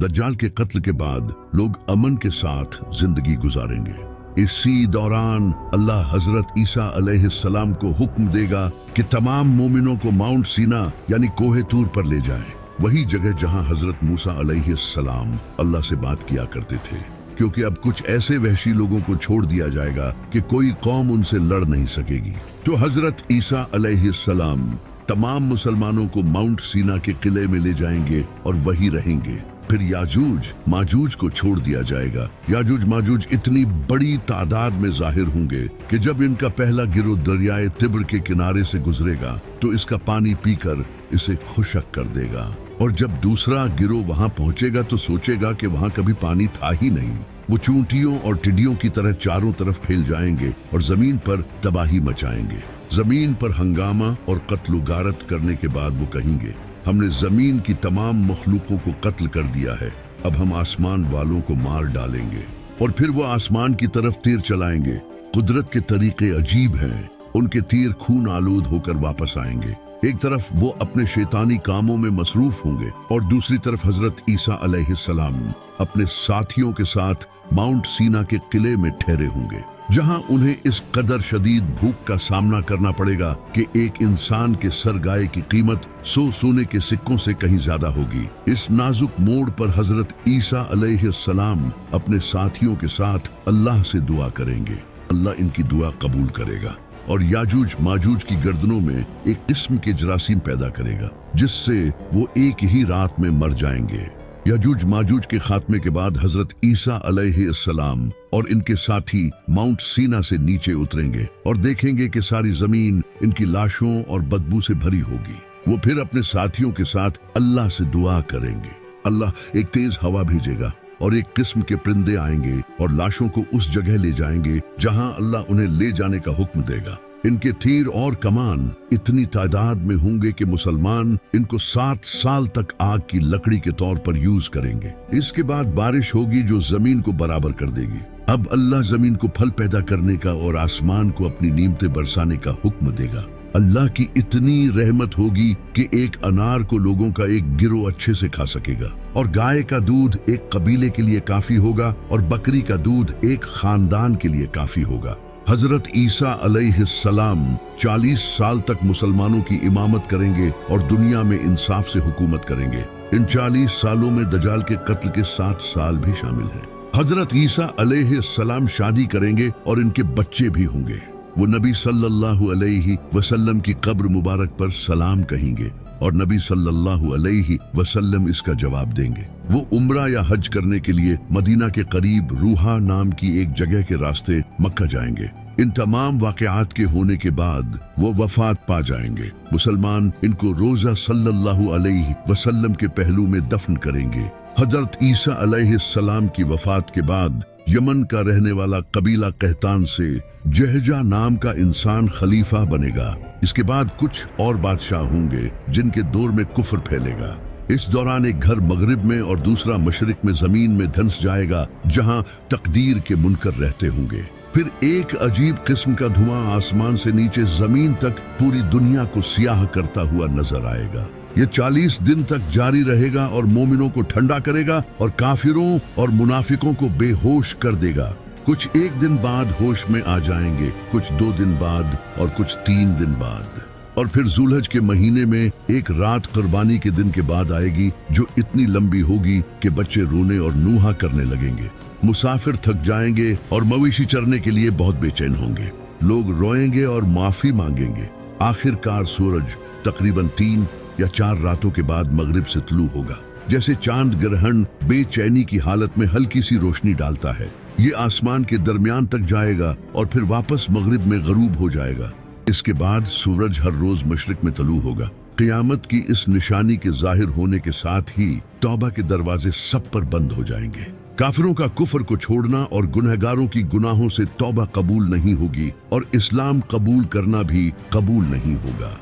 दज्जाल के कत्ल के बाद लोग अमन के साथ जिंदगी गुजारेंगे। इसी दौरान अल्लाह हजरत ईसा अलैहिस्सलाम को हुक्म देगा कि तमाम मोमिनों को माउंट सीना यानी कोहे तूर पर ले जाएं, वही जगह जहां हजरत मूसा अलैहिस्सलाम अल्लाह से बात किया करते थे, क्योंकि अब कुछ ऐसे वहशी लोगों को छोड़ दिया जाएगा कि कोई कौम उनसे लड़ नहीं सकेगी। तो हजरत ईसा अलैहिस्सलाम तमाम मुसलमानों को माउंट सीना के किले में ले जाएंगे और वही रहेंगे। फिर याजूज माजूज को छोड़ दिया जाएगा। याजूज माजूज इतनी बड़ी तादाद में जाहिर होंगे कि जब इनका पहला गिरोह दरियाए तिब्र के किनारे से गुजरेगा तो इसका पानी पीकर इसे खुशक कर देगा, और जब दूसरा गिरोह वहां पहुंचेगा तो सोचेगा कि वहां कभी पानी था ही नहीं। वो चूंटियों और टिड्डियों की तरह चारों तरफ फैल जाएंगे और जमीन पर तबाही मचाएंगे। जमीन पर हंगामा और कत्ल गारत करने के बाद वो कहेंगे, हमने जमीन की तमाम मखलूकों को कत्ल कर दिया है, अब हम आसमान वालों को मार डालेंगे। और फिर वो आसमान की तरफ तीर चलाएंगे। कुदरत के तरीके अजीब हैं, उनके तीर खून आलूद होकर वापस आएंगे। एक तरफ वो अपने शैतानी कामों में मसरूफ होंगे और दूसरी तरफ हजरत ईसा अलैहिस्सलाम अपने साथियों के साथ माउंट सीना के किले में ठहरे होंगे, जहां उन्हें इस कदर शदीद भूख का सामना करना पड़ेगा कि एक इंसान के सर गाय की कीमत 100 सोने के सिक्कों से कहीं ज्यादा होगी। इस नाजुक मोड़ पर हजरत ईसा अलैहिस्सलाम अपने साथियों के साथ अल्लाह से दुआ करेंगे। अल्लाह इनकी दुआ कबूल करेगा और याजूज माजूज की गर्दनों में एक किस्म के जरासीम पैदा करेगा, जिससे वो एक ही रात में मर जाएंगे। याजूज माजूज के खात्मे के बाद हजरत ईसा अलैहिस्सलाम और इनके साथी माउंट सीना से नीचे उतरेंगे और देखेंगे कि सारी जमीन इनकी लाशों और बदबू से भरी होगी। वो फिर अपने साथियों के साथ अल्लाह से दुआ करेंगे। अल्लाह एक तेज हवा भेजेगा और एक किस्म के परिंदे आएंगे और लाशों को उस जगह ले जाएंगे जहां अल्लाह उन्हें ले जाने का हुक्म देगा। इनके तीर और कमान इतनी तादाद में होंगे कि मुसलमान इनको 7 साल तक आग की लकड़ी के तौर पर यूज करेंगे। इसके बाद बारिश होगी जो जमीन को बराबर कर देगी। अब अल्लाह जमीन को फल पैदा करने का और आसमान को अपनी नीमतें बरसाने का हुक्म देगा। अल्लाह की इतनी रहमत होगी कि एक अनार को लोगों का एक गिरोह अच्छे से खा सकेगा, और गाय का दूध एक कबीले के लिए काफी होगा और बकरी का दूध एक खानदान के लिए काफी होगा। हजरत ईसा अलैहिस्सलाम 40 साल तक मुसलमानों की इमामत करेंगे और दुनिया में इंसाफ से हुकूमत करेंगे। इन 40 सालों में दज्जाल के कत्ल के 7 साल भी शामिल हैं। हजरत ईसा अलैहिस्सलाम शादी करेंगे और इनके बच्चे भी होंगे। वो नबी सल्लल्लाहु अलैहि वसल्लम की कब्र मुबारक पर सलाम कहेंगे और नबी सल्लल्लाहु अलैहि वसल्लम इसका जवाब देंगे। वो उम्रा या हज करने के लिए मदीना के करीब रूहा नाम की एक जगह के रास्ते मक्का जाएंगे। इन तमाम वाक़यात के होने के बाद वो वफात पा जाएंगे। मुसलमान इनको रोजा सल्लल्लाहु अलैहि वसल्लम के पहलू में दफन करेंगे। हजरत ईसा अलैहिस्सलाम की वफात के बाद यमन का रहने वाला कबीला कहतान से जहजा नाम का इंसान खलीफा बनेगा। इसके बाद कुछ और बादशाह होंगे जिनके दौर में कुफ्र फैलेगा। इस दौरान एक घर मगरिब में और दूसरा मशरिक में जमीन में धंस जाएगा, जहां तकदीर के मुनकर रहते होंगे। फिर एक अजीब किस्म का धुआं आसमान से नीचे जमीन तक पूरी दुनिया को सियाह करता हुआ नजर आएगा। ये 40 दिन तक जारी रहेगा और मोमिनों को ठंडा करेगा और काफिरों और मुनाफिकों को बेहोश कर देगा। कुछ एक दिन बाद होश में आ जाएंगे, कुछ 2 दिन बाद और कुछ 3 दिन बाद, और फिर जुल्हज के महीने में एक रात कुर्बानी के दिन के बाद आएगी जो इतनी लंबी होगी कि बच्चे रोने और नूहा करने लगेंगे। मुसाफिर थक जाएंगे और मवेशी चरने के लिए बहुत बेचैन होंगे। लोग रोएंगे और माफी मांगेंगे। आखिरकार सूरज तकरीबन 3 या 4 रातों के बाद मगरिब से तुलू होगा। जैसे चांद ग्रहण बेचैनी की हालत में हल्की सी रोशनी डालता है, ये आसमान के दरमियान तक जाएगा और फिर वापस मगरिब में गरूब हो जाएगा। इसके बाद सूरज हर रोज मशरिक में तलू होगा। क़यामत की इस निशानी के जाहिर होने के साथ ही तौबा के दरवाजे सब पर बंद हो जाएंगे। काफिरों का कुफर को छोड़ना और गुनहगारों की गुनाहों से तौबा कबूल नहीं होगी और इस्लाम कबूल करना भी कबूल नहीं होगा।